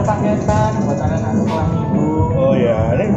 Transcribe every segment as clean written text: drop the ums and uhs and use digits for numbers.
paketan buat anak-anak sekolah minggu. Oh ya, ini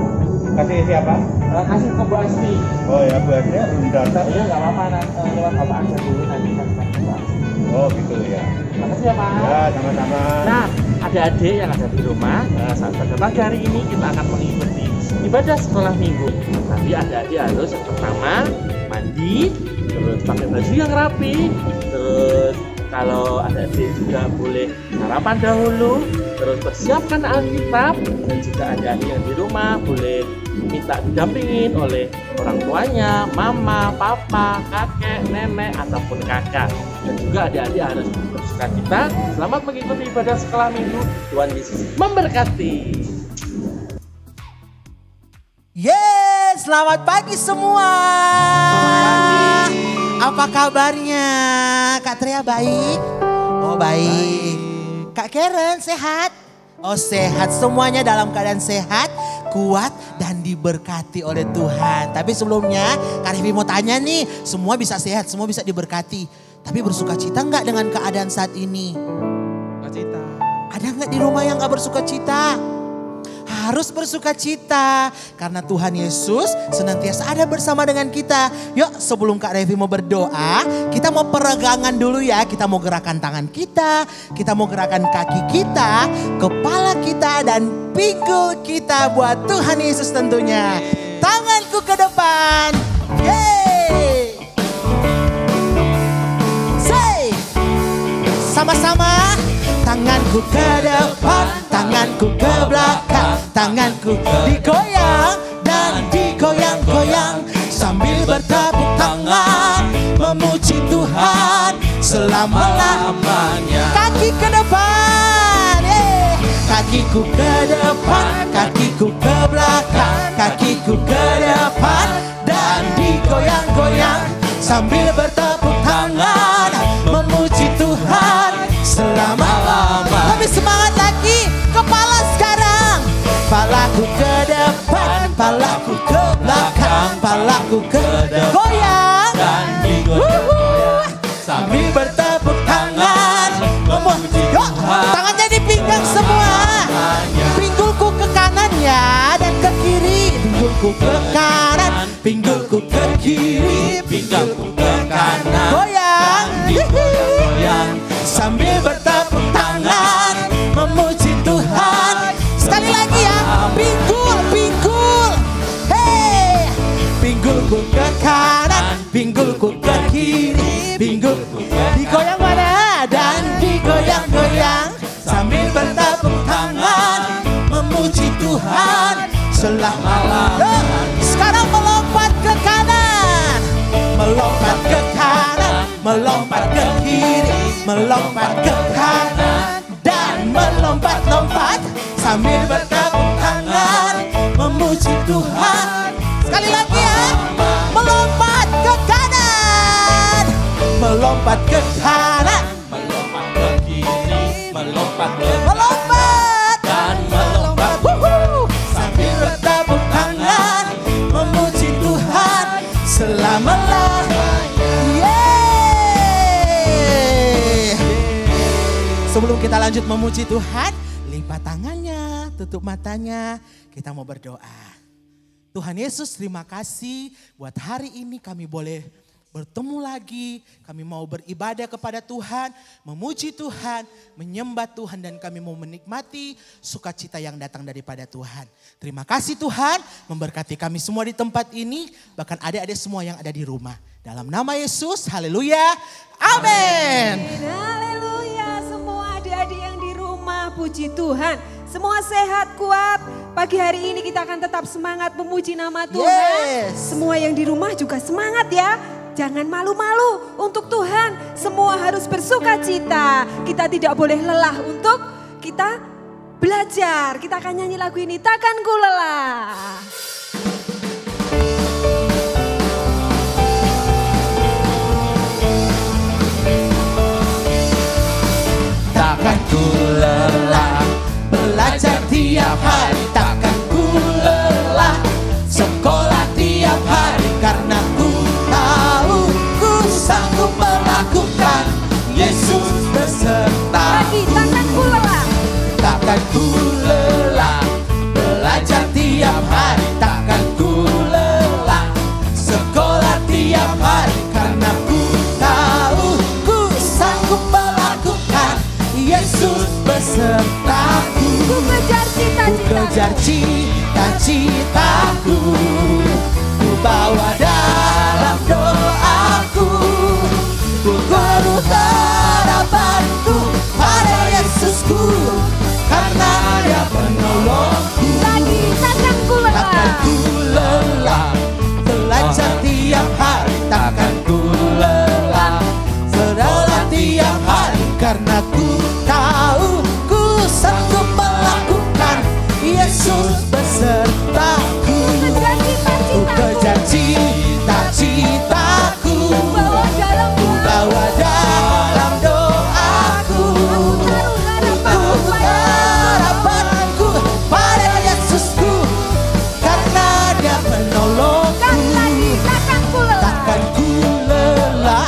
kasih siapa? Kasih ke Bu Asti. Oh ya, Bu Asti belum datang. Iya nggak apa-apa, lewat Bapak aja dulu nanti kasih ke Bu Asti. Oh gitu ya. Makasih ya Pak. Ya, sama-sama. Nah, adik-adik yang ada di rumah, saat pada pagi hari ini kita akan mengikuti ibadah sekolah minggu. Tapi adik-adik harus yang pertama mandi, terus pakai baju yang rapi, terus kalau adik-adik juga boleh sarapan dahulu, terus persiapkan Alkitab, dan juga adik-adik yang di rumah boleh minta didampingin oleh orang tuanya, mama, papa, kakek, nenek, ataupun kakak. Dan juga adik-adik harus bersukacita. Selamat mengikuti ibadah sekolah minggu. Tuhan Yesus memberkati. Yes, selamat pagi semua. Apa kabarnya? Kak Tria baik? Oh baik. Kak Karen sehat? Oh sehat, semuanya dalam keadaan sehat, kuat dan diberkati oleh Tuhan. Tapi sebelumnya Kak Revi mau tanya nih, semua bisa sehat, semua bisa diberkati. Tapi bersuka cita enggak dengan keadaan saat ini? Cita. Ada enggak di rumah yang enggak bersuka cita? Harus bersuka cita karena Tuhan Yesus senantiasa ada bersama dengan kita. Yuk sebelum Kak Revi mau berdoa, kita mau peregangan dulu ya. Kita mau gerakan tangan kita mau gerakan kaki kita, kepala kita dan pinggul kita buat Tuhan Yesus tentunya. Tanganku ke depan. Yeay. Say. Sama-sama. Tanganku ke depan, tanganku ke belakang, tanganku digoyang dan digoyang-goyang sambil bertepuk tangan memuji Tuhan selama-lamanya. Kaki ke depan, kakiku ke depan, kakiku ke belakang, kakiku ke depan dan digoyang-goyang sambil bertepuk tangan memuji Tuhan selama-lama. Lebih semangat lagi, kepala sekarang. Palaku ke depan, palaku ke belakang, palaku ke depan, goyang dan digoyang sambil bertepuk tangan memuji Tuhan. Tangannya di pinggang semua. Pinggulku ke kanan ya dan ke kiri. Pinggulku ke kanan, pinggulku ke kiri, pinggulku ke kanan. Goyang, goyang sambil bertepuk tangan memuji Tuhan. Sekali lagi ya, pinggul, pinggul. Hey, pinggulku ke kanan, pinggulku ke kiri, pinggulku digoyang mana dan digoyang-goyang sambil bertepuk tangan memuji Tuhan selama-lamanya. Sekarang melompat ke kanan, melompat ke kanan, melompat ke kiri, melompat ke kanan dan melompat-lompat sambil bertepuk tangan memuji Tuhan. Sekali lagi ya, melompat ke kanan, melompat ke kanan, melompat ke kiri, melompat ke melompat dan melompat sambil bertepuk tangan memuji Tuhan selama-lamanya. Sebelum kita lanjut memuji Tuhan, lipat tangannya, tutup matanya, kita mau berdoa. Tuhan Yesus, terima kasih buat hari ini kami boleh bertemu lagi. Kami mau beribadah kepada Tuhan, memuji Tuhan, menyembah Tuhan, dan kami mau menikmati sukacita yang datang daripada Tuhan. Terima kasih Tuhan, memberkati kami semua di tempat ini, bahkan adik-adik semua yang ada di rumah. Dalam nama Yesus, haleluya, amin. Haleluya, semua adik-adik yang di rumah, puji Tuhan. Semua sehat, kuat. Pagi hari ini kita akan tetap semangat memuji nama Tuhan. Yes. Semua yang di rumah juga semangat ya. Jangan malu-malu untuk Tuhan. Semua harus bersuka cita. Kita tidak boleh lelah untuk kita belajar. Kita akan nyanyi lagu ini, Takkan Ku Lelah. Takkan ku lelah belajar tiap hari, takkan ku lelah sekolah tiap hari, karena ku tahu ku sanggup melakukan Yesus beserta. Lagi, takkan ku lelah. Takkan ku kejar cita-citaku, ku bawa dalam doaku, ku taruh harapanku pada Yesusku, karena Dia penolongku. Lagi takkan ku Takkan ku lelah, belajar tiap hari, takkan ku lelah, berdoa tiap hari, karena ku tahu ku sanggup melakukan. Yesus besertaku, ku kejar cita-citaku, bawa dalam doaku, taruh harapanku pada Yesusku, karena Dia penolongku. Takkan ku lelah,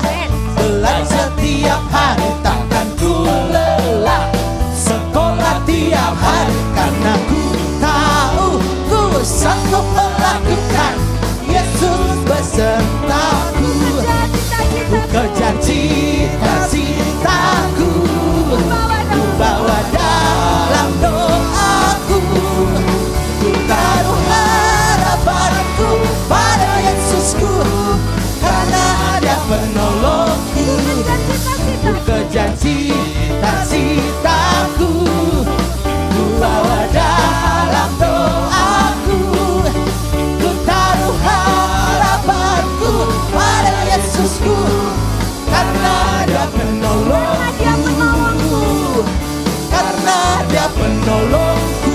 belajar tiap hari, takkan ku lelah, sekolah tiap hari, karena ku tahu ku sanggup melakukan. Yesus besertaku, ku kejar cita-citaku, ku bawa dalam doaku, ku taruh harapanku pada Yesusku, karena Dia penolongku. Ku kejar cita-citaku, ku bawa dalam doaku, ku taruh harapanku pada Yesusku, karena Dia penolongku, karena Dia penolongku,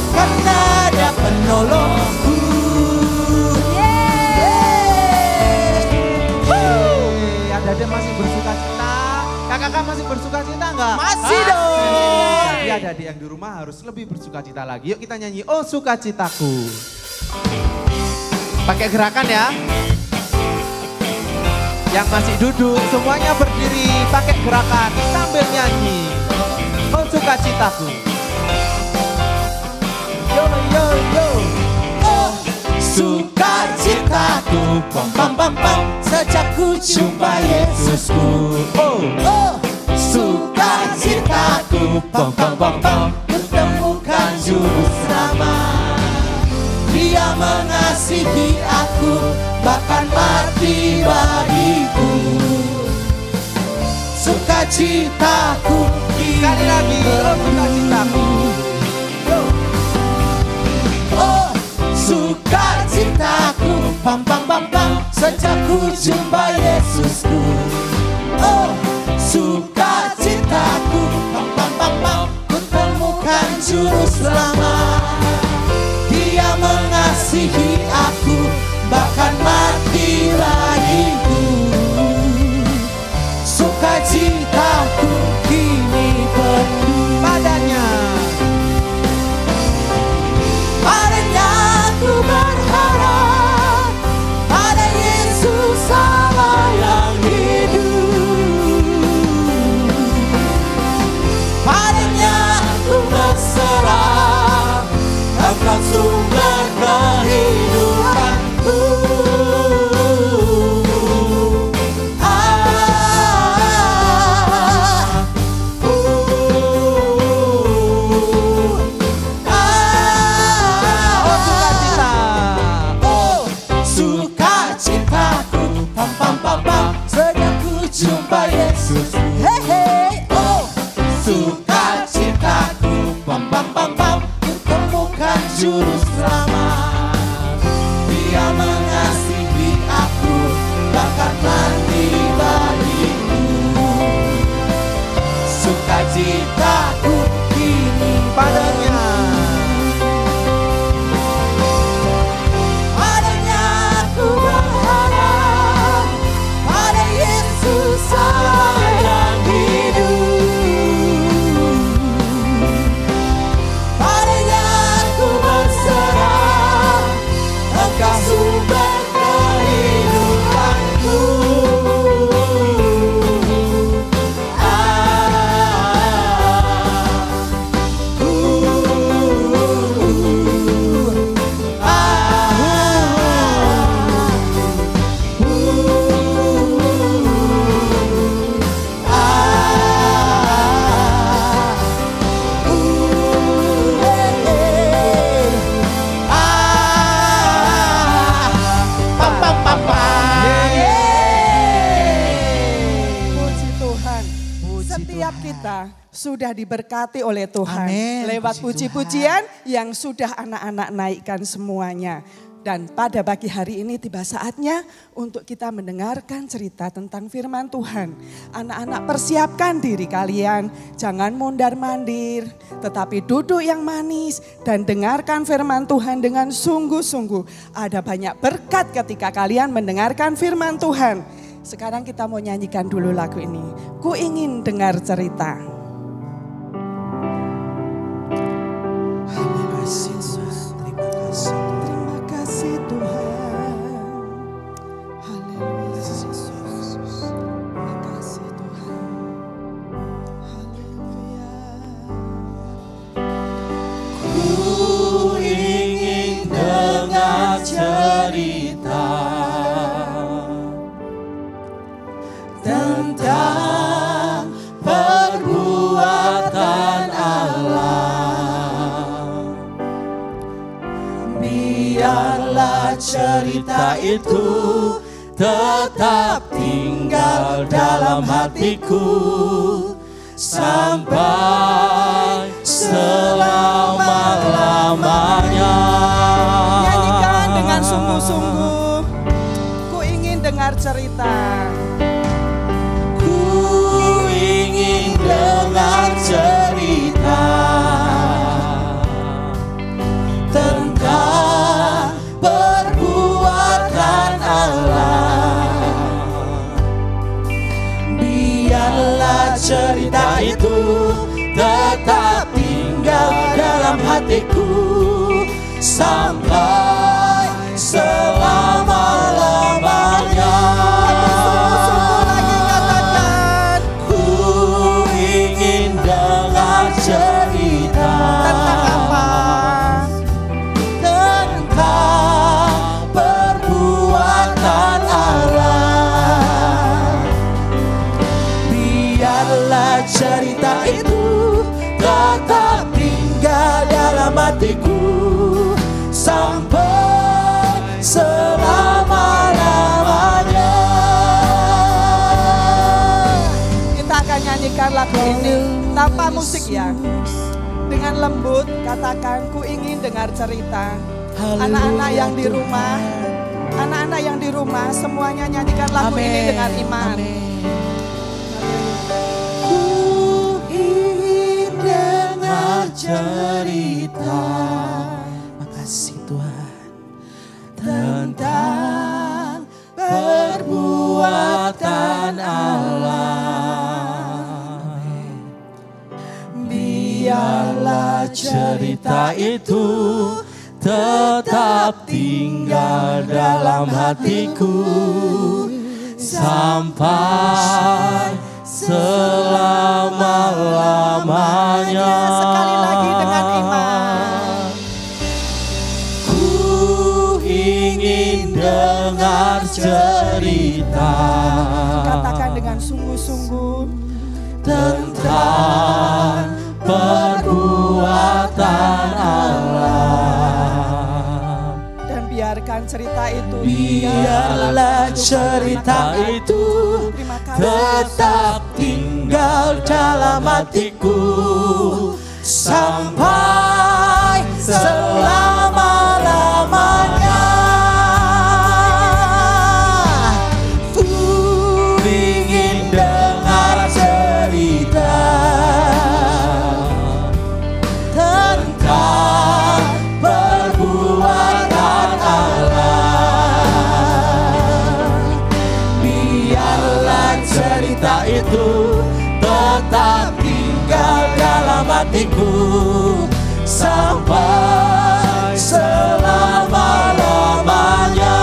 karena Dia penolongku. Adik masih bersuka cita, kakak masih bersuka cita enggak? Masih dong. Jadi adik yang di rumah harus lebih bersuka cita lagi. Yuk kita nyanyi Oh Sukacitaku. Pakai gerakan ya. Yang masih duduk semuanya berdiri pakai gerakan sambil nyanyi Oh Sukacitaku. Yo yo yo. Oh, sukacitaku, pam pam pam pam, sejak ku jumpa Yesusku. Oh, sukacitaku, pam pam pam pam, kutemukan juru selamat. Dia mengasihi aku, bahkan mati bagiku. Sukacitaku Sekali lagi Oh Sukacitaku. Oh, sukacitaku, pam pam pam pam, sejak ku jumpa Yesusku. Oh, sukacitaku, pam pam pam pam, ku temukan juru selamat. Dia mengasihi aku, bahkan mati bagiku. Sukacitaku kini penuh padanya. Padanya ku berharap, pada Yesus Allah yang hidup. Padanya ku berserah, akan sumber kehidupanku. Jumpa Yesus, hey hey, oh, sukacitaku, pam pam pam pam, kutemukan juru selamat. Dia mengasihi aku, bahkan mati bagiku. Sukacitaku kini padanya. Padanya aku berharap, pada Yesus Allah yang hidup. Padanya aku berserah, Setiap kita sudah diberkati oleh Tuhan. Amin. Lewat Puji puji-pujian yang sudah anak-anak naikkan semuanya. Dan pada pagi hari ini tiba saatnya untuk kita mendengarkan cerita tentang firman Tuhan. Anak-anak, persiapkan diri kalian, jangan mondar-mandir, tetapi duduk yang manis dan dengarkan firman Tuhan dengan sungguh-sungguh. Ada banyak berkat ketika kalian mendengarkan firman Tuhan. Sekarang kita mau nyanyikan dulu lagu ini. Ku ingin dengar cerita. Terima kasih Tuhan. Haleluya Yesus. Terima kasih Tuhan. Haleluya. Ku ingin dengar cerita tentang perbuatan Allah. Biarlah cerita itu tetap tinggal dalam hatiku sampai selama-lamanya. Nyanyikan dengan sungguh-sungguh. Ku ingin dengar cerita. Ku ingin dengar cerita tentang perbuatan Allah. Biarlah cerita itu tetap tinggal dalam hatiku sampai selama-lamanya. Sungguh-sungguh lagi katakan. Ku ingin dengar cerita Tentang apa? tentang perbuatan Allah. Biarlah cerita itu tetap tinggal dalam hatiku sampai selama-lamanya. Kita akan nyanyikan lagu ini tanpa musik ya. Dengan lembut katakan ku ingin dengar cerita. Anak-anak yang di rumah, anak-anak yang di rumah semuanya nyanyikan lagu ini dengan iman. Ku ingin dengar cerita, makasih Tuhan, tentang perbuatan Allah. Biarlah cerita itu tetap tinggal dalam hatiku sampai selama-lamanya. Sekali lagi dengan iman. Ku ingin dengar cerita Katakan dengan sungguh-sungguh. tentang perbuatan Allah. Dan biarkan cerita itu. Biarlah cerita itu Terima kasih. tetap tinggal dalam hatiku sampai selama-lamanya. Ku ingin dengar cerita tentang perbuatan Allah. Biarlah cerita itu tetap tinggal dalam hatiku sampai selama-lamanya.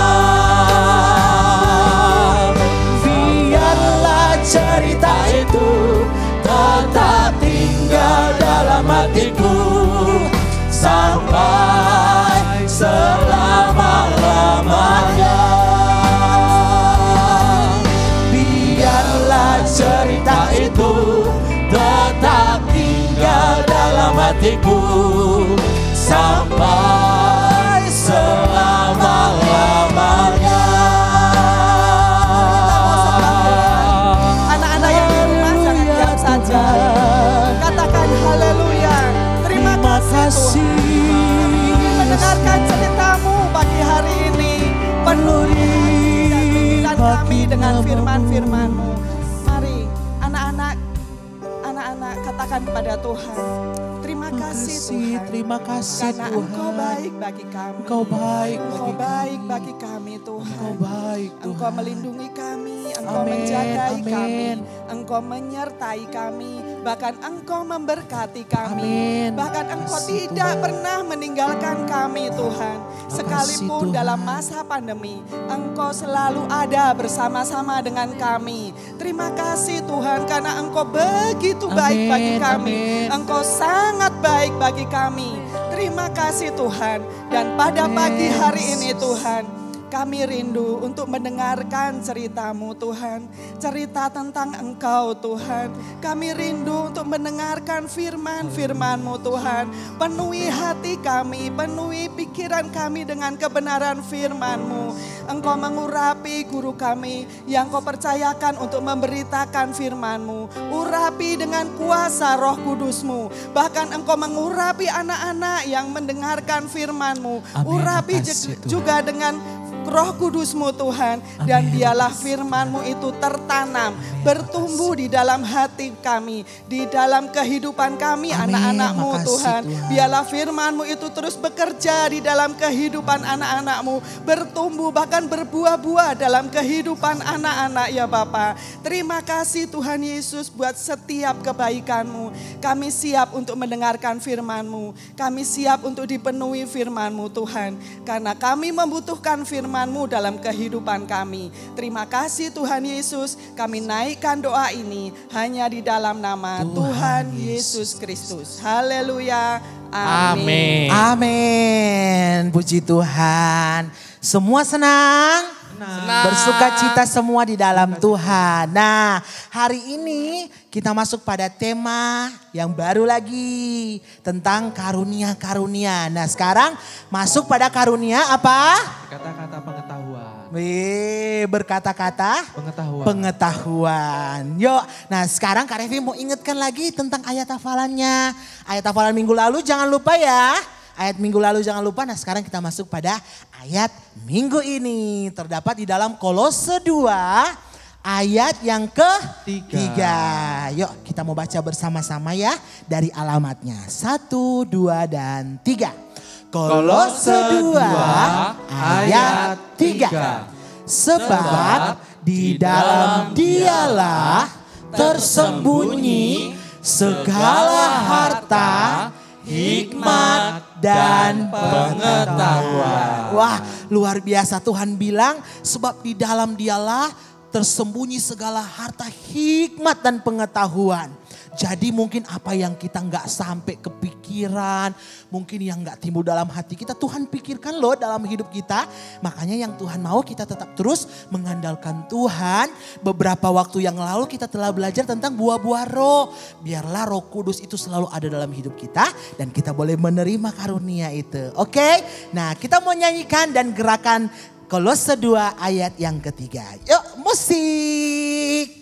Biarlah cerita itu tetap tinggal dalam hatiku sampai selama-lamanya. Biarlah cerita itu tetap tinggal dalam hatiku sampai selama-lamanya. Anak-anak yang di rumah jangan diam saja. dengan firman-firman-Mu. Mari anak-anak katakan kepada Tuhan, terima kasih Tuhan. Terima kasih Karena Tuhan. Engkau baik bagi kami. Engkau baik Engkau bagi baik bagi kami Tuhan. Engkau baik Tuhan. Engkau melindungi kami, Engkau Amin, menjagai amin. kami, Engkau menyertai kami, bahkan Engkau memberkati kami. Amin. Bahkan Engkau Makasih, tidak Tuhan. pernah meninggalkan kami Tuhan. Sekalipun Tuhan. dalam masa pandemi, Engkau selalu ada bersama-sama dengan kami. Terima kasih Tuhan karena Engkau begitu baik Amin, bagi kami. amin. Engkau sangat baik bagi kami. Terima kasih Tuhan. Dan pada pagi hari ini Tuhan, kami rindu untuk mendengarkan cerita-Mu Tuhan. Cerita tentang Engkau Tuhan. Kami rindu untuk mendengarkan firman-firman-Mu Tuhan. Penuhi hati kami, penuhi pikiran kami dengan kebenaran firman-Mu. Engkau mengurapi guru kami yang Kau percayakan untuk memberitakan firman-Mu. Urapi dengan kuasa Roh Kudus-Mu. Bahkan Engkau mengurapi anak-anak yang mendengarkan firman-Mu. Amin. Urapi Makasih, Tuhan. juga dengan Roh Kudus-Mu Tuhan. Dan biarlah firman-Mu itu tertanam, bertumbuh di dalam hati kami, di dalam kehidupan kami Amin. anak-anak-Mu Makasih, Tuhan. Tuhan. Biarlah firman-Mu itu terus bekerja di dalam kehidupan anak-anak-Mu, bertumbuh bahkan berbuah-buah dalam kehidupan anak-anak ya Bapa. Terima kasih Tuhan Yesus buat setiap kebaikan-Mu. Kami siap untuk mendengarkan firman-Mu. Kami siap untuk dipenuhi firman-Mu Tuhan. Karena kami membutuhkan firman-Mu dalam kehidupan kami. Terima kasih Tuhan Yesus. Kami naikkan doa ini hanya di dalam nama Tuhan Yesus Kristus. Haleluya. Amin. Amin. Puji Tuhan. Semua senang? Bersuka cita semua di dalam Tuhan. Nah, hari ini kita masuk pada tema yang baru lagi tentang karunia-karunia. Nah, sekarang masuk pada karunia apa? Kata-kata pengetahuan. Berkata-kata pengetahuan. Yuk, nah sekarang Kak Revi mau ingatkan lagi tentang ayat hafalannya. Ayat hafalan minggu lalu jangan lupa ya. Ayat minggu lalu jangan lupa. Nah sekarang kita masuk pada ayat minggu ini. Terdapat di dalam Kolose 2 ayat yang ketiga. Yuk kita mau baca bersama-sama ya dari alamatnya. 1, 2, dan 3. Kolose 2 ayat 3. Sebab di dalam Dialah tersembunyi segala harta, hikmat, dan pengetahuan. Wah, luar biasa. Tuhan bilang sebab di dalam Dialah tersembunyi segala harta, hikmat, dan pengetahuan. Jadi mungkin apa yang kita nggak sampai kepikiran, mungkin yang nggak timbul dalam hati kita, Tuhan pikirkan loh dalam hidup kita. Makanya yang Tuhan mau kita tetap terus mengandalkan Tuhan. Beberapa waktu yang lalu kita telah belajar tentang buah-buah roh. Biarlah Roh Kudus itu selalu ada dalam hidup kita dan kita boleh menerima karunia itu. Oke? Nah, kita mau nyanyikan dan gerakan Kolose 2 ayat yang ketiga. Yuk, musik.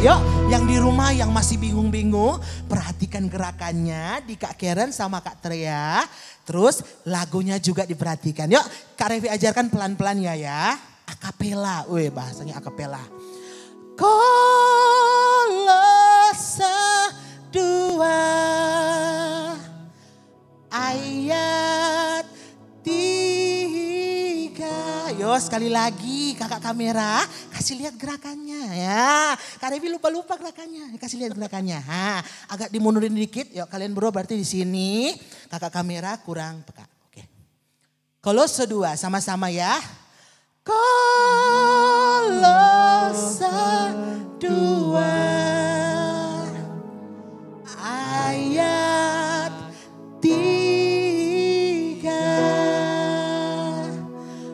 Yuk, yang di rumah yang masih bingung-bingung, perhatikan gerakannya di Kak Karen sama Kak Trea. Terus lagunya juga diperhatikan. Yuk, Kak Revi ajarkan pelan-pelan ya. akapela. Wih, bahasanya akapela. Kolose 2 ayat 3. Yo, sekali lagi kakak kamera kasih lihat gerakannya ya. Kak Devi lupa gerakannya, kasih lihat gerakannya. Agak dimundurin dikit. Yuk kalian bro berarti di sini kakak kamera kurang peka. Oke. Kolose 2 sama-sama ya. Kolose 2 ayat 3.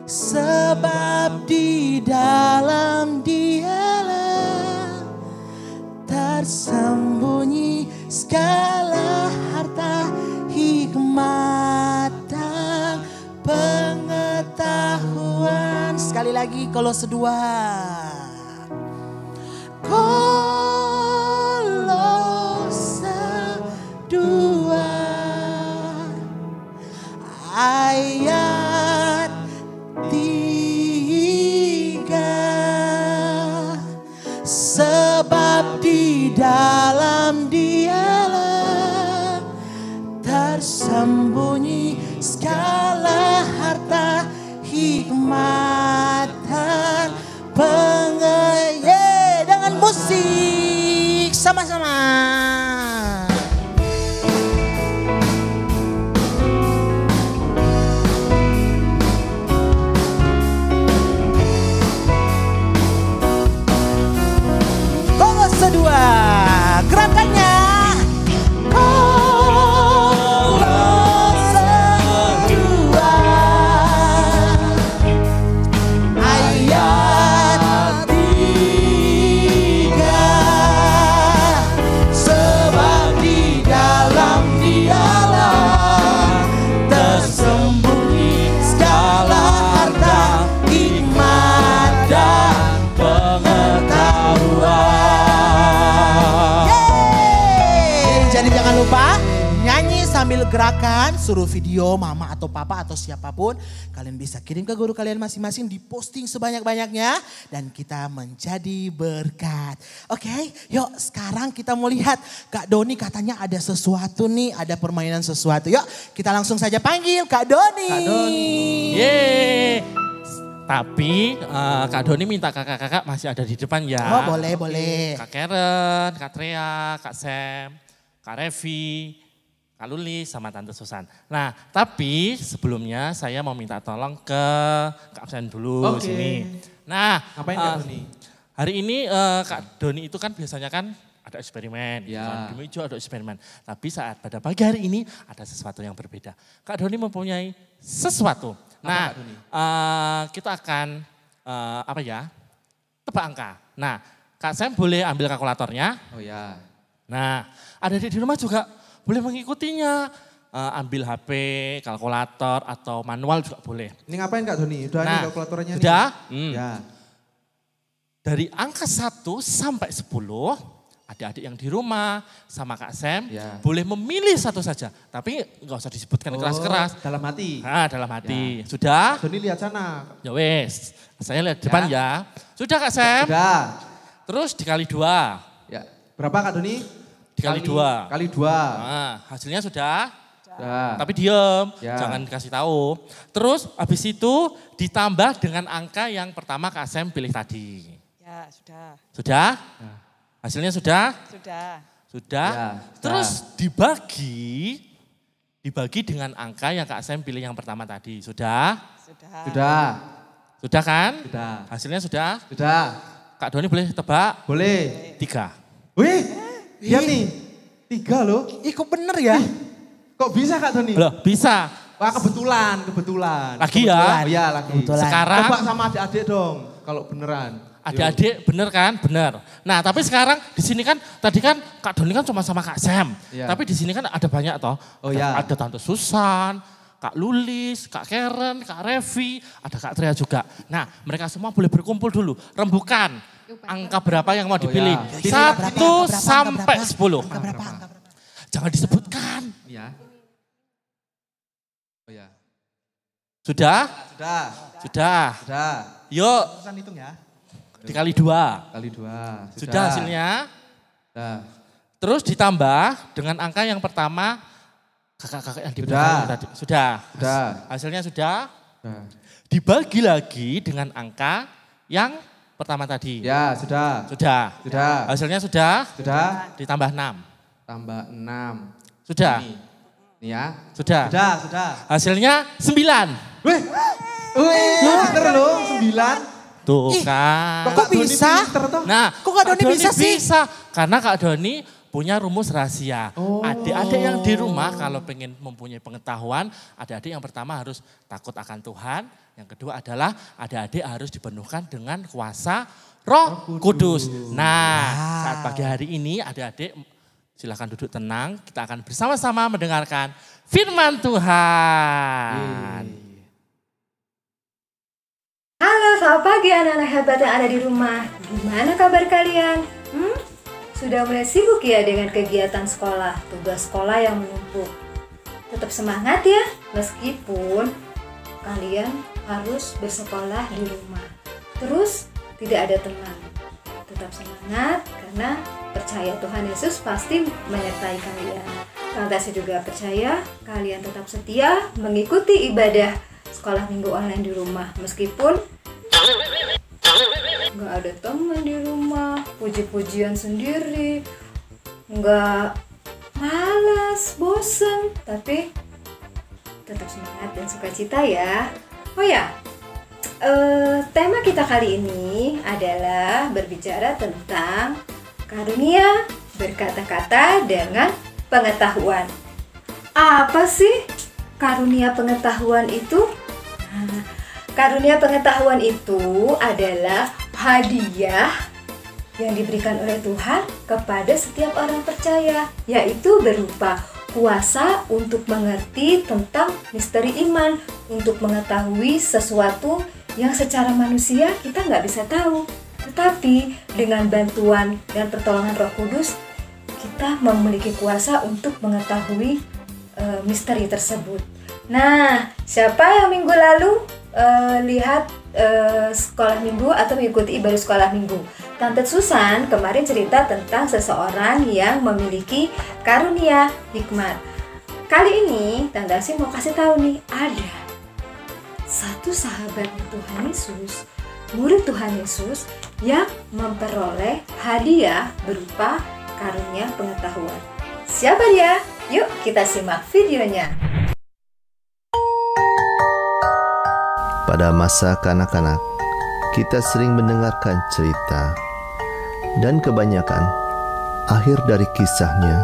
Sebab di dalam Dialah tersembunyi segala harta, hikmat dan pengetahuan. Sekali lagi Kolose 2. Kolose 2 ayat 3. Sebab di dalam Dialah tersembunyi segala harta, hikmat dan pengetahuan. Dengan musik sama-sama. Kolose 2 gerakannya. Kolose 2 ayat 3. Sebab di dalam Dialah tersembunyi segala harta, hikmat dan pengetahuan. Yeay. Jadi jangan lupa nyanyi sambil gerakan, suruh video mama atau papa atau siapapun. Kalian bisa kirim ke guru kalian masing-masing, diposting sebanyak-banyaknya. Dan kita menjadi berkat. Oke, yuk sekarang kita mau lihat. Kak Doni katanya ada sesuatu nih, ada permainan sesuatu. Yuk kita langsung saja panggil Kak Doni. Kak Doni. Yeay. Tapi Kak Doni minta kakak-kakak masih ada di depan ya. Oh boleh. Kak Karen, Kak Trea, Kak Sam, Kak Revi, Kak Lulis sama Tante Susan. Nah tapi sebelumnya saya mau minta tolong ke Kak Sam dulu Oke. sini. Nah Ngapain Kak Doni? hari ini Kak Doni itu kan biasanya kan ada eksperimen. Ya. Di meja ada eksperimen. Tapi pada pagi hari ini ada sesuatu yang berbeda. Kak Doni mempunyai sesuatu. Nah Kak Doni? kita akan tebak angka. Nah Kak Sam boleh ambil kalkulatornya. Oh ya. Nah, adik-adik di rumah juga boleh mengikutinya. Ambil HP, kalkulator, atau manual juga boleh. Ini ngapain Kak Doni? Udah Nah, nih kalkulatornya nih. sudah? Ya. Dari angka 1 sampai 10, adik-adik yang di rumah sama Kak Sam Ya. boleh memilih satu saja. Tapi nggak usah disebutkan keras-keras. Dalam hati. Nah, dalam hati. Sudah? Kak Doni lihat sana. Ya wes, saya lihat depan ya. Sudah Kak Sam? Sudah. Terus dikali 2. Ya. Berapa Kak Doni? Dikali 2. Kali 2. Nah, hasilnya sudah? Sudah. Tapi diem, Ya. jangan dikasih tahu. Terus habis itu ditambah dengan angka yang pertama Kak Sam pilih tadi. Ya, sudah. Sudah? Hasilnya sudah? Sudah. Sudah. Ya, Terus dibagi dengan angka yang Kak Sam pilih yang pertama tadi. Sudah? Sudah. Sudah. Sudah kan? Sudah. Hasilnya sudah? Sudah. Kak Doni boleh tebak? Boleh. 3. Wih. Lihat nih. 3 loh. Kok bener ya? Kok bisa Kak Doni? Loh, bisa. Wah kebetulan. Lagi ya? Oh iya lagi. Kebetulan. Sekarang Coba sama adik-adik dong. Kalau beneran. adik-adik bener kan? Bener. Nah tapi sekarang di sini kan tadi kan Kak Doni kan cuma sama Kak Sam. Iya. Tapi di sini kan ada banyak toh. Oh iya. Ada Tante Susan, Kak Lulis, Kak Karen, Kak Revi, ada Kak Trea juga. Nah mereka semua boleh berkumpul dulu. Rembukan angka berapa yang mau dipilih. iya. 1 sampai 10. Angka berapa? Jangan disebutkan. Ya. Oh ya. Sudah? Sudah. Sudah. Sudah. Yuk, Terusan hitung ya. dikali 2. Kali 2. Sudah hasilnya. Sudah. Terus ditambah dengan angka yang pertama, kakak-kakak yang di Sudah. belakang tadi. Sudah. Sudah. Hasilnya sudah. Sudah. Dibagi lagi dengan angka yang pertama tadi. Ya, sudah. Sudah. Sudah. Hasilnya sudah. Sudah. Ditambah 6. Tambah 6. Sudah. Ini ya. Sudah. Sudah. Hasilnya 9. Wih, bener loh, 9. Tuh Ih, kan. kok bisa? Nah, Kok Kak Doni bisa sih? Karena Kak Doni punya rumus rahasia. Oh. Adik-adik yang di rumah kalau pengen mempunyai pengetahuan, adik-adik yang pertama harus takut akan Tuhan. Yang kedua adalah adik-adik harus dipenuhkan dengan kuasa Roh Kudus. Nah, saat pagi hari ini adik-adik silakan duduk tenang. Kita akan bersama-sama mendengarkan firman Tuhan. Halo, selamat pagi anak-anak hebat yang ada di rumah. Gimana kabar kalian? Sudah mulai sibuk ya dengan kegiatan sekolah, tugas sekolah yang menumpuk. Tetap semangat ya, meskipun kalian harus bersekolah di rumah. Terus tidak ada teman. Tetap semangat karena percaya Tuhan Yesus pasti menyertai kalian. Tante juga percaya kalian tetap setia mengikuti ibadah sekolah minggu online di rumah. Meskipun nggak ada teman di rumah, puji-pujian sendiri, nggak, malas, bosen, tapi tetap semangat dan sukacita ya. Oh ya, tema kita kali ini adalah berbicara tentang karunia berkata-kata dengan pengetahuan. Apa sih karunia pengetahuan itu? Karunia pengetahuan itu adalah hadiah yang diberikan oleh Tuhan kepada setiap orang percaya, yaitu berupa kuasa untuk mengerti tentang misteri iman, untuk mengetahui sesuatu yang secara manusia kita nggak bisa tahu. Tetapi dengan bantuan dan pertolongan Roh Kudus, kita memiliki kuasa untuk mengetahui misteri tersebut. Nah, siapa yang minggu lalu lihat sekolah minggu atau mengikuti ibadah sekolah minggu? Tante Susan kemarin cerita tentang seseorang yang memiliki karunia hikmat. Kali ini Tante Asih mau kasih tahu nih, ada satu sahabat Tuhan Yesus, murid Tuhan Yesus yang memperoleh hadiah berupa karunia pengetahuan. Siapa dia? Yuk kita simak videonya. Pada masa kanak-kanak, kita sering mendengarkan cerita, dan kebanyakan akhir dari kisahnya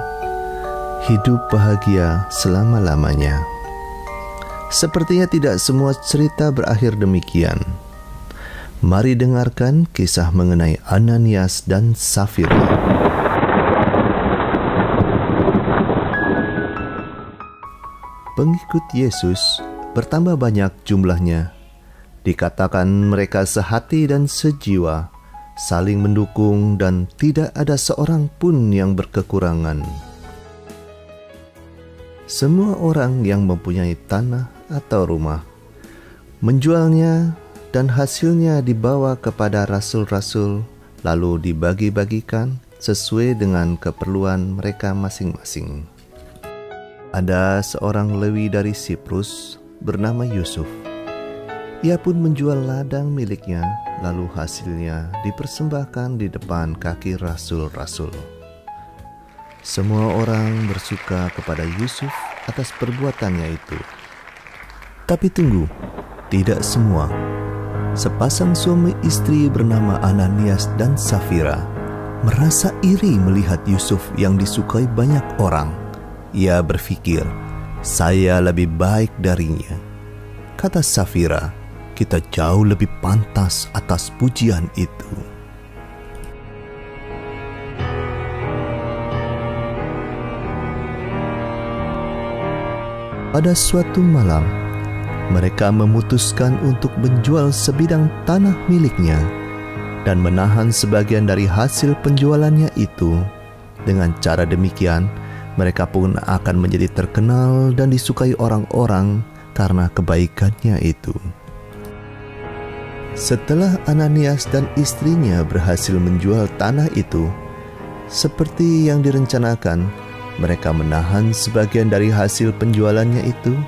hidup bahagia selama-lamanya. Sepertinya tidak semua cerita berakhir demikian. Mari dengarkan kisah mengenai Ananias dan Safira. Pengikut Yesus bertambah banyak jumlahnya. Dikatakan mereka sehati dan sejiwa, saling mendukung dan tidak ada seorang pun yang berkekurangan. Semua orang yang mempunyai tanah atau rumah menjualnya dan hasilnya dibawa kepada rasul-rasul lalu dibagi-bagikan sesuai dengan keperluan mereka masing-masing. Ada seorang Lewi dari Siprus bernama Yusuf. Ia pun menjual ladang miliknya, lalu hasilnya dipersembahkan di depan kaki rasul-rasul. Semua orang bersuka kepada Yusuf atas perbuatannya itu. Tapi tunggu, tidak semua. Sepasang suami istri bernama Ananias dan Safira merasa iri melihat Yusuf yang disukai banyak orang. Ia berpikir, saya lebih baik darinya. Kata Safira, kita jauh lebih pantas atas pujian itu. Pada suatu malam, mereka memutuskan untuk menjual sebidang tanah miliknya dan menahan sebagian dari hasil penjualannya itu. Dengan cara demikian, mereka pun akan menjadi terkenal dan disukai orang-orang karena kebaikannya itu. Setelah Ananias dan istrinya berhasil menjual tanah itu, seperti yang direncanakan, mereka menahan sebagian dari hasil penjualannya itu,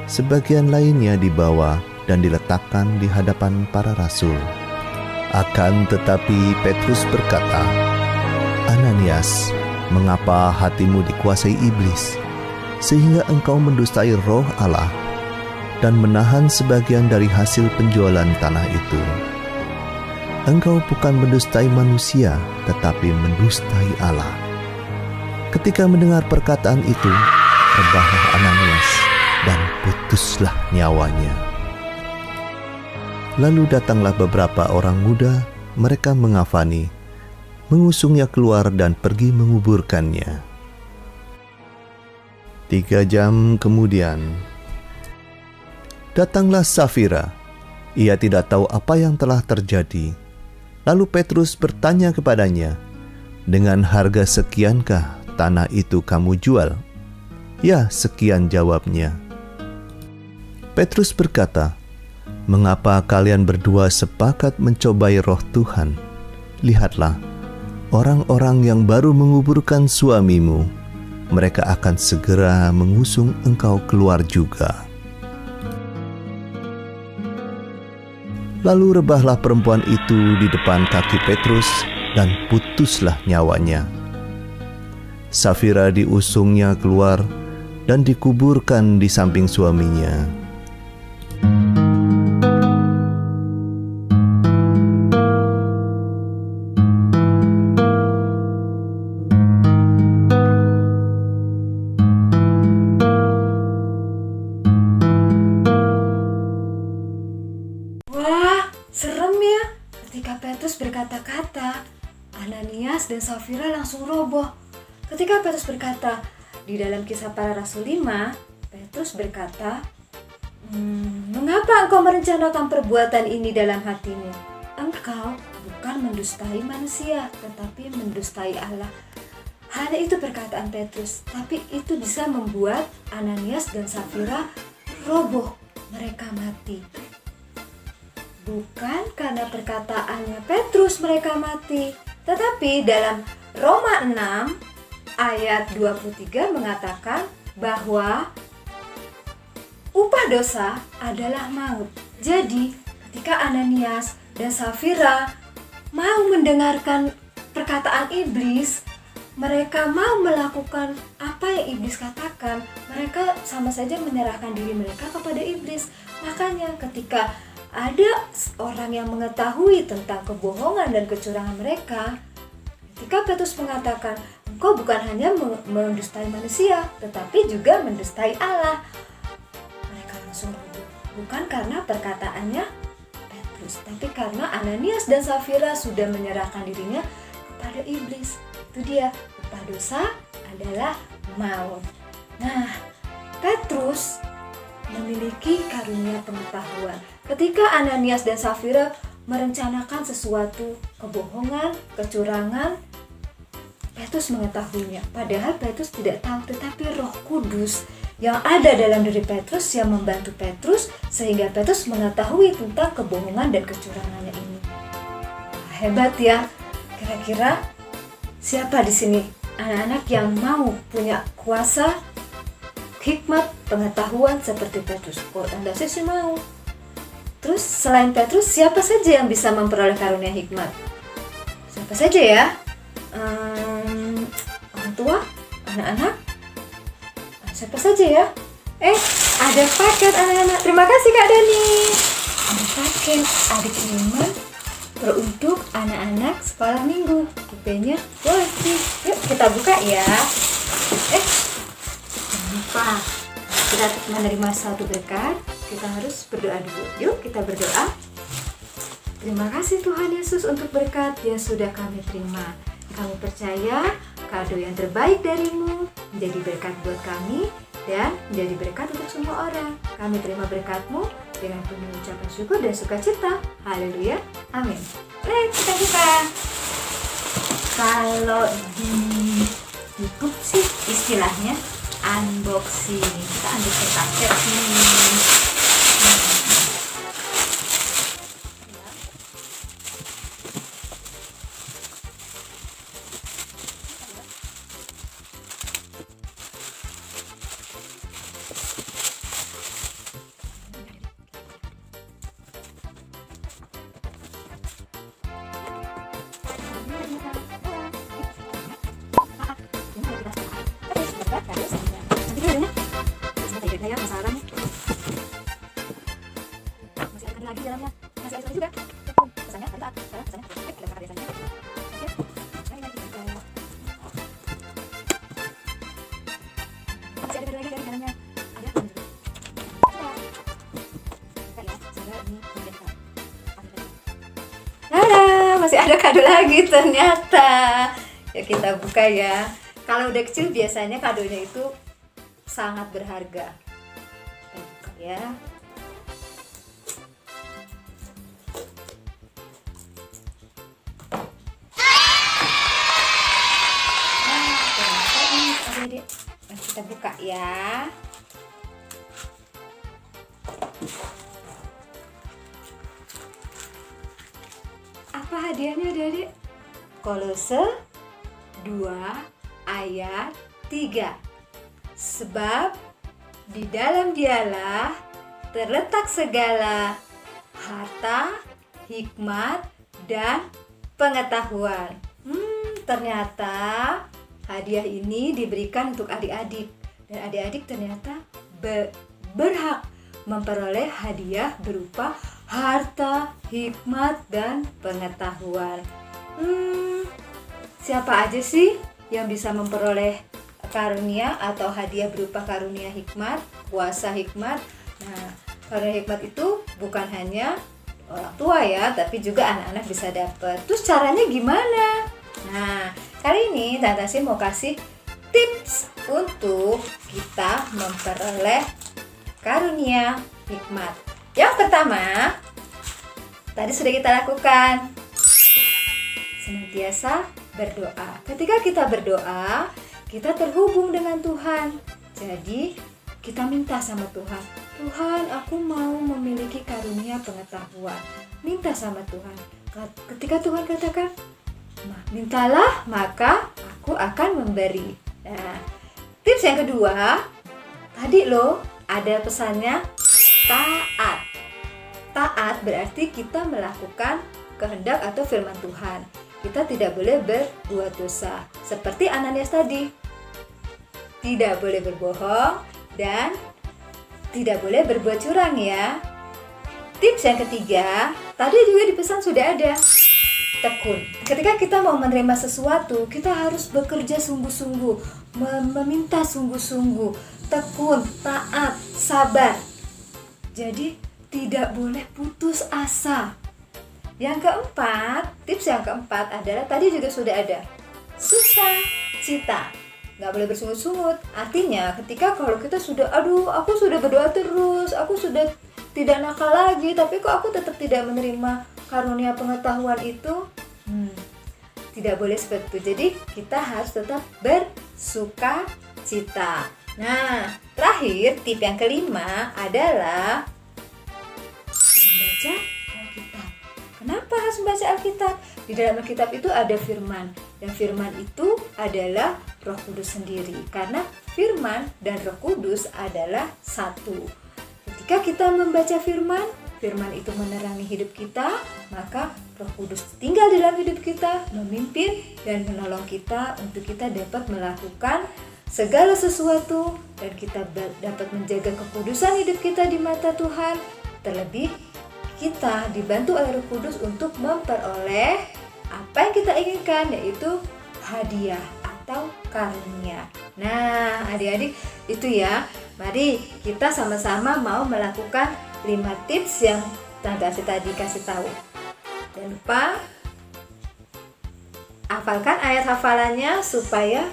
sebagian lainnya dibawa dan diletakkan di hadapan para rasul. Akan tetapi Petrus berkata, "Ananias, mengapa hatimu dikuasai iblis, sehingga engkau mendustai roh Allah dan menahan sebagian dari hasil penjualan tanah itu? Engkau bukan mendustai manusia, tetapi mendustai Allah." Ketika mendengar perkataan itu, rebahlah Ananias dan putuslah nyawanya. Lalu datanglah beberapa orang muda, mereka mengafani, mengusungnya keluar dan pergi menguburkannya. 3 jam kemudian, datanglah Safira. Ia tidak tahu apa yang telah terjadi. Lalu Petrus bertanya kepadanya, "Dengan harga sekiankah tanah itu kamu jual?" "Ya, sekian," jawabnya. Petrus berkata, "Mengapa kalian berdua sepakat mencobai roh Tuhan? Lihatlah, orang-orang yang baru menguburkan suamimu, mereka akan segera mengusung engkau keluar juga." Lalu rebahlah perempuan itu di depan kaki Petrus dan putuslah nyawanya. Safira diusungnya keluar dan dikuburkan di samping suaminya. Serem ya, ketika Petrus berkata-kata, Ananias dan Safira langsung roboh. Ketika Petrus berkata, di dalam Kisah Para Rasul 5, Petrus berkata, "Mengapa engkau merencanakan perbuatan ini dalam hatimu? Engkau bukan mendustai manusia, tetapi mendustai Allah." Hanya itu perkataan Petrus, tapi itu bisa membuat Ananias dan Safira roboh, mereka mati. Bukan karena perkataannya Petrus mereka mati, tetapi dalam Roma 6 ayat 23 mengatakan bahwa upah dosa adalah maut. Jadi ketika Ananias dan Safira mau mendengarkan perkataan iblis, mereka mau melakukan apa yang iblis katakan, mereka sama saja menyerahkan diri mereka kepada iblis. Makanya ketika ada orang yang mengetahui tentang kebohongan dan kecurangan mereka, ketika Petrus mengatakan, "Engkau bukan hanya mendustai manusia, tetapi juga mendustai Allah," mereka langsung roboh. Bukan karena perkataannya Petrus, tapi karena Ananias dan Safira sudah menyerahkan dirinya kepada iblis. Itu dia, upah dosa adalah maut. Nah, Petrus memiliki karunia pengetahuan. Ketika Ananias dan Safira merencanakan sesuatu kebohongan, kecurangan, Petrus mengetahuinya. Padahal Petrus tidak tahu, tetapi Roh Kudus yang ada dalam diri Petrus yang membantu Petrus sehingga Petrus mengetahui tentang kebohongan dan kecurangannya ini. Hebat ya. Kira-kira siapa di sini anak-anak yang mau punya kuasa, hikmat, pengetahuan seperti Petrus? Kok Anda sih mau? Terus selain Petrus, siapa saja yang bisa memperoleh karunia hikmat? Siapa saja ya? Orang tua? Anak-anak? Siapa saja ya? Ada paket anak-anak. Terima kasih Kak Dani. Ada paket adik iman beruntuk anak-anak sekolah minggu. Kupenya boleh sih. Yuk kita buka ya. Jangan lupa, kita menerima satu berkat, kita harus berdoa dulu. Yuk kita berdoa. Terima kasih Tuhan Yesus untuk berkat yang sudah kami terima. Kami percaya kado yang terbaik darimu menjadi berkat buat kami dan menjadi berkat untuk semua orang. Kami terima berkat-Mu dengan penuh ucapan syukur dan sukacita. Haleluya. Amin. Baik, kita buka. Kalau di YouTube sih istilahnya unboxing. Kita unboxing paket nih. Lihatlah ya masalahnya. Masih ada lagi di dalamnya. Masih ada juga. Pesannya ada taat. Pesannya. Lempar dia saja. Oke. Masih ada lagi di dalamnya. Ada. Masih ada kado lagi ternyata. Ya kita buka ya. Kalau udah kecil biasanya kadonya itu sangat berharga. Kita buka ya. Ternyata ini ada. Kita buka ya. Apa hadiahnya Adik? Kolose 2 ayat 3. Sebab di dalam dialah terletak segala harta, hikmat, dan pengetahuan. Ternyata hadiah ini diberikan untuk adik-adik. Dan adik-adik ternyata berhak memperoleh hadiah berupa harta, hikmat, dan pengetahuan. Siapa aja sih yang bisa memperoleh karunia atau hadiah berupa karunia hikmat, kuasa hikmat? Nah, karunia hikmat itu bukan hanya orang tua ya, tapi juga anak-anak bisa dapat. Terus caranya gimana? Nah, kali ini Tante Asih mau kasih tips untuk kita memperoleh karunia hikmat. Yang pertama, tadi sudah kita lakukan, senantiasa berdoa. Ketika kita berdoa, kita terhubung dengan Tuhan. Jadi, kita minta sama Tuhan, Tuhan, aku mau memiliki karunia pengetahuan. Minta sama Tuhan. Ketika Tuhan katakan, mintalah, maka aku akan memberi. Nah, tips yang kedua, tadi loh ada pesannya taat. Taat berarti kita melakukan kehendak atau firman Tuhan. Kita tidak boleh berbuat dosa. Seperti Ananias tadi. Tidak boleh berbohong dan tidak boleh berbuat curang ya. Tips yang ketiga, tadi juga di pesan sudah ada. Tekun. Ketika kita mau menerima sesuatu, kita harus bekerja sungguh-sungguh, meminta sungguh-sungguh, tekun, taat, sabar. Jadi tidak boleh putus asa. Yang keempat, tips yang keempat adalah tadi juga sudah ada, sukacita. Nggak boleh bersungut-sungut. Artinya ketika kalau kita sudah, aku sudah berdoa terus, aku sudah tidak nakal lagi, tapi kok aku tetap tidak menerima karunia pengetahuan itu, tidak boleh seperti itu. Jadi kita harus tetap bersukacita. Nah, terakhir tip yang kelima adalah membaca Alkitab. Kenapa harus membaca Alkitab? Di dalam Alkitab itu ada firman, dan firman itu adalah Roh Kudus sendiri. Karena firman dan Roh Kudus adalah satu. Ketika kita membaca firman, firman itu menerangi hidup kita, maka Roh Kudus tinggal dalam hidup kita, memimpin dan menolong kita untuk kita dapat melakukan segala sesuatu, dan kita dapat menjaga kekudusan hidup kita di mata Tuhan. Terlebih kita dibantu oleh Roh Kudus untuk memperoleh apa yang kita inginkan, yaitu hadiah atau karunia. Nah, adik-adik, itu ya. Mari kita sama-sama mau melakukan 5 tips yang Tante Asih tadi kasih tahu. Jangan lupa hafalkan ayat hafalannya supaya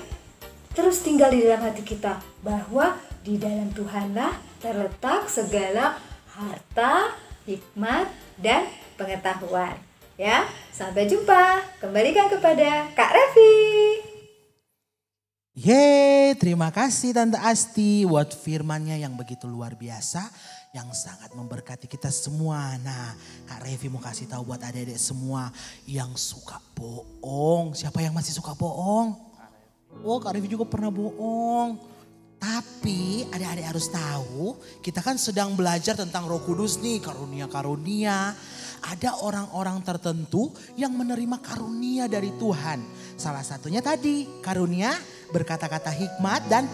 terus tinggal di dalam hati kita, bahwa di dalam Tuhanlah terletak segala harta, hikmat, dan pengetahuan. Ya, sampai jumpa. Kembalikan kepada Kak Revi. Yeay, terima kasih Tante Asti buat firmannya yang begitu luar biasa, yang sangat memberkati kita semua. Nah, Kak Revi mau kasih tahu buat adik-adik semua yang suka bohong. Siapa yang masih suka bohong? Oh, Kak Revi juga pernah bohong. Tapi adik-adik harus tahu, kita kan sedang belajar tentang Roh Kudus nih, karunia-karunia. Ada orang-orang tertentu yang menerima karunia dari Tuhan. Salah satunya tadi, karunia berkata-kata hikmat dan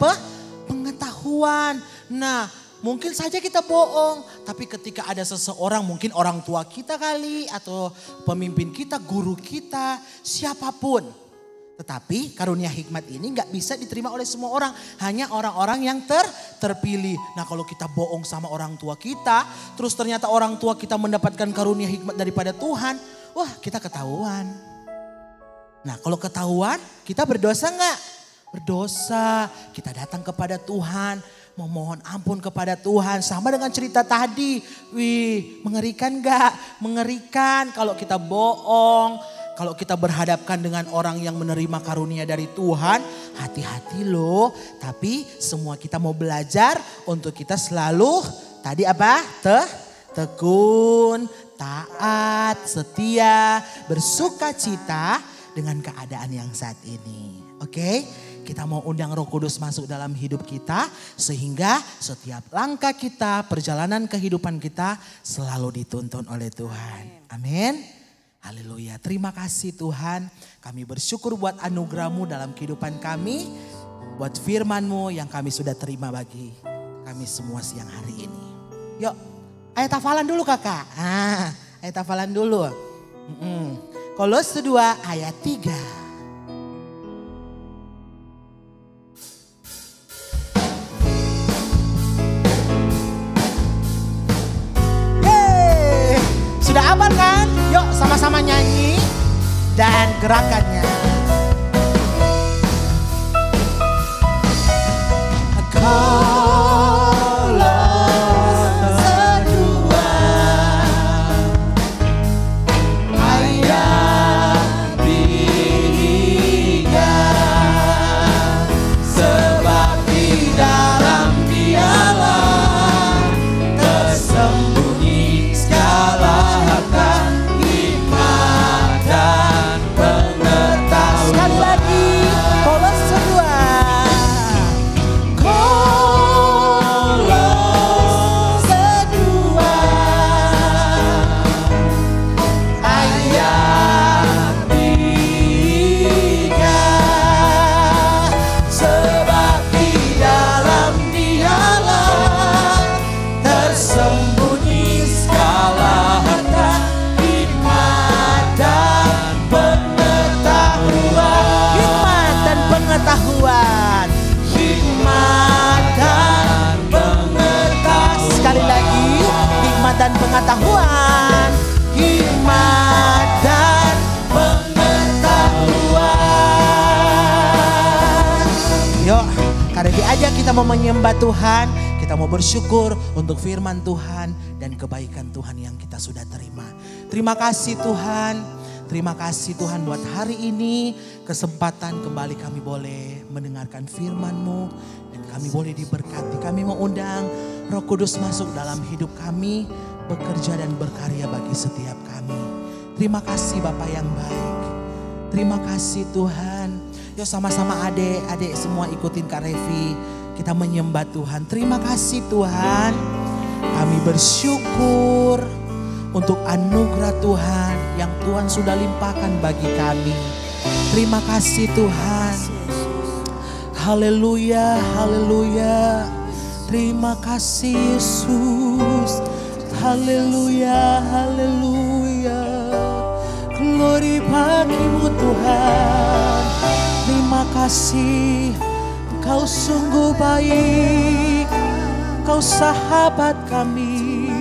pengetahuan. Nah, mungkin saja kita bohong. Tapi ketika ada seseorang, mungkin orang tua kita kali, atau pemimpin kita, guru kita, siapapun. Tetapi karunia hikmat ini gak bisa diterima oleh semua orang. Hanya orang-orang yang terpilih. Nah kalau kita bohong sama orang tua kita, terus ternyata orang tua kita mendapatkan karunia hikmat daripada Tuhan, wah kita ketahuan. Nah kalau ketahuan, kita berdosa gak? Berdosa, kita datang kepada Tuhan, memohon ampun kepada Tuhan. Sama dengan cerita tadi, wih mengerikan gak? Mengerikan kalau kita bohong. Kalau kita berhadapkan dengan orang yang menerima karunia dari Tuhan, hati-hati loh. Tapi semua kita mau belajar untuk kita selalu, tadi apa? Tekun, taat, setia, bersukacita dengan keadaan yang saat ini. Oke? Kita mau undang Roh Kudus masuk dalam hidup kita sehingga setiap langkah kita, perjalanan kehidupan kita selalu dituntun oleh Tuhan. Amin. Haleluya, terima kasih Tuhan. Kami bersyukur buat anugerah-Mu dalam kehidupan kami. Buat firman-Mu yang kami sudah terima bagi kami semua siang hari ini. Yuk, ayat hafalan dulu kakak. Ayat hafalan dulu. Kolose 2 ayat 3. Sudah hafal kan? Yuk sama-sama nyanyi dan gerakannya. Dan pengetahuan, hikmat dan pengetahuan. Yuk, karena diajak kita mau menyembah Tuhan, kita mau bersyukur untuk firman Tuhan dan kebaikan Tuhan yang kita sudah terima. Terima kasih Tuhan, terima kasih Tuhan buat hari ini kesempatan kembali kami boleh mendengarkan firman-Mu dan kami boleh diberkati. Kami mau undang Roh Kudus masuk dalam hidup kami, bekerja dan berkarya bagi setiap kami. Terima kasih Bapa yang baik. Terima kasih Tuhan. Yuk sama-sama adik-adik semua ikutin Kak Revi. Kita menyembah Tuhan. Terima kasih Tuhan. Kami bersyukur untuk anugerah Tuhan yang Tuhan sudah limpahkan bagi kami. Terima kasih Tuhan. Haleluya, haleluya. Terima kasih Yesus. Haleluya, haleluya. Glory bagi-Mu Tuhan. Terima kasih. Engkau sungguh baik. Engkau sahabat kami.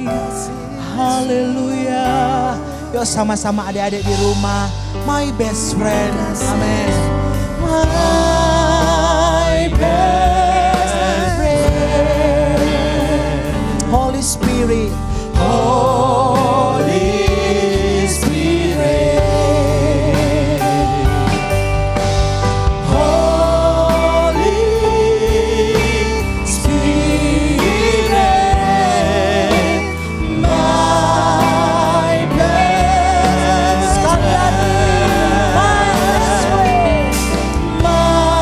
Haleluya. Yuk sama-sama adik-adik di rumah. My best friend. Amen. My best friend. Holy Spirit. Holy Spirit, Holy Spirit, my best friend, my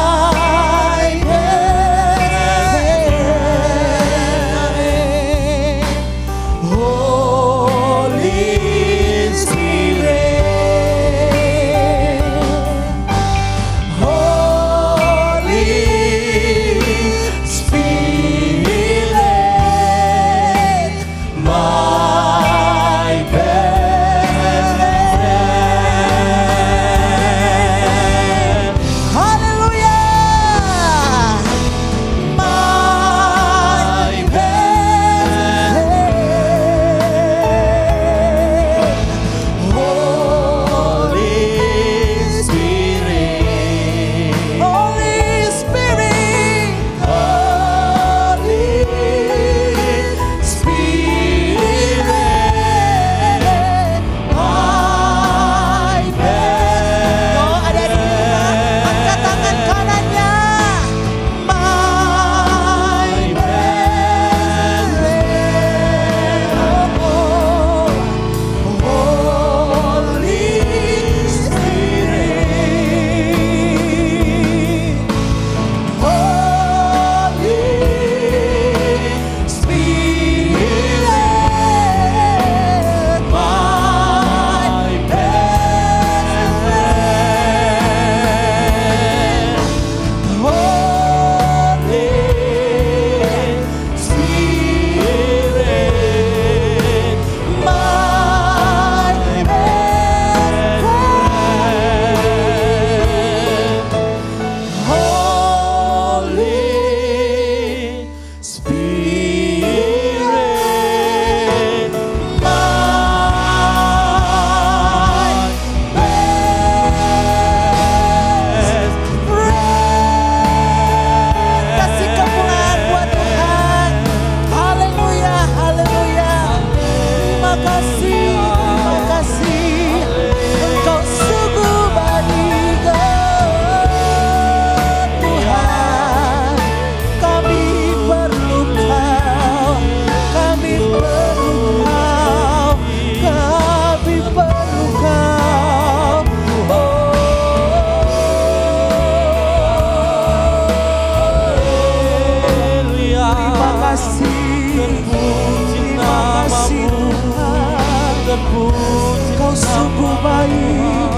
sungguh baik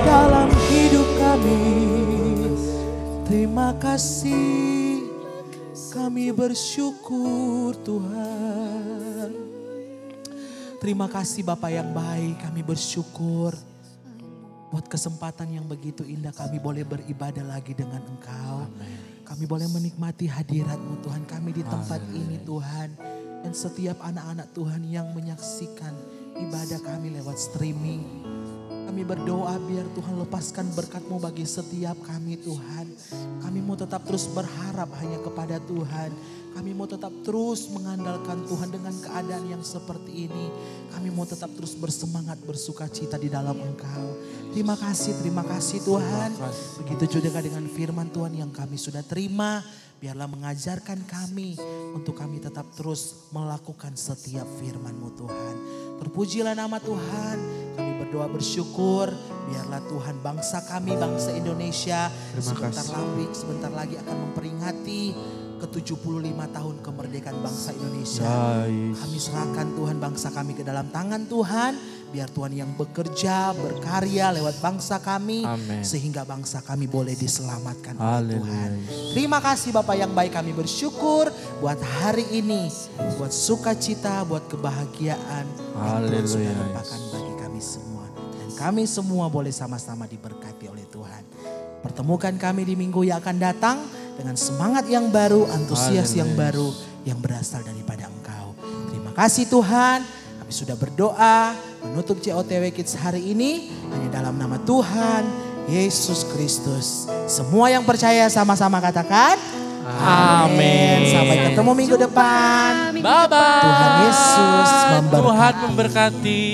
dalam hidup kami. Terima kasih, kami bersyukur Tuhan. Terima kasih Bapa yang baik, kami bersyukur buat kesempatan yang begitu indah kami boleh beribadah lagi dengan Engkau. Kami boleh menikmati hadirat-Mu Tuhan, kami di tempat ini Tuhan. Dan setiap anak-anak Tuhan yang menyaksikan ibadah kami lewat streaming. Kami berdoa biar Tuhan lepaskan berkat-Mu bagi setiap kami Tuhan. Kami mau tetap terus berharap hanya kepada Tuhan. Kami mau tetap terus mengandalkan Tuhan dengan keadaan yang seperti ini. Kami mau tetap terus bersemangat bersuka cita di dalam Engkau. Terima kasih Tuhan. Begitu juga dengan firman Tuhan yang kami sudah terima. Biarlah mengajarkan kami untuk kami tetap terus melakukan setiap firman-Mu Tuhan. Terpujilah nama Tuhan. Kami berdoa bersyukur. Biarlah Tuhan bangsa kami, bangsa Indonesia sebentar lagi akan memperingati ke-75 tahun kemerdekaan bangsa Indonesia. Kami serahkan Tuhan bangsa kami ke dalam tangan Tuhan. Biar Tuhan yang bekerja, berkarya lewat bangsa kami. Amen. Sehingga bangsa kami boleh diselamatkan oleh Tuhan. Terima kasih Bapak yang baik, kami bersyukur buat hari ini. Buat sukacita, buat kebahagiaan. Yang Tuhan sudah limpahkan bagi kami semua. Dan kami semua boleh sama-sama diberkati oleh Tuhan. Pertemukan kami di minggu yang akan datang. Dengan semangat yang baru, antusias yang baru yang berasal daripada Engkau. Terima kasih Tuhan, kami sudah berdoa menutup COTW Kids hari ini hanya dalam nama Tuhan Yesus Kristus. Semua yang percaya sama-sama katakan amin. Sampai ketemu minggu depan. Bye-bye. Tuhan Yesus memberkati. Tuhan memberkati.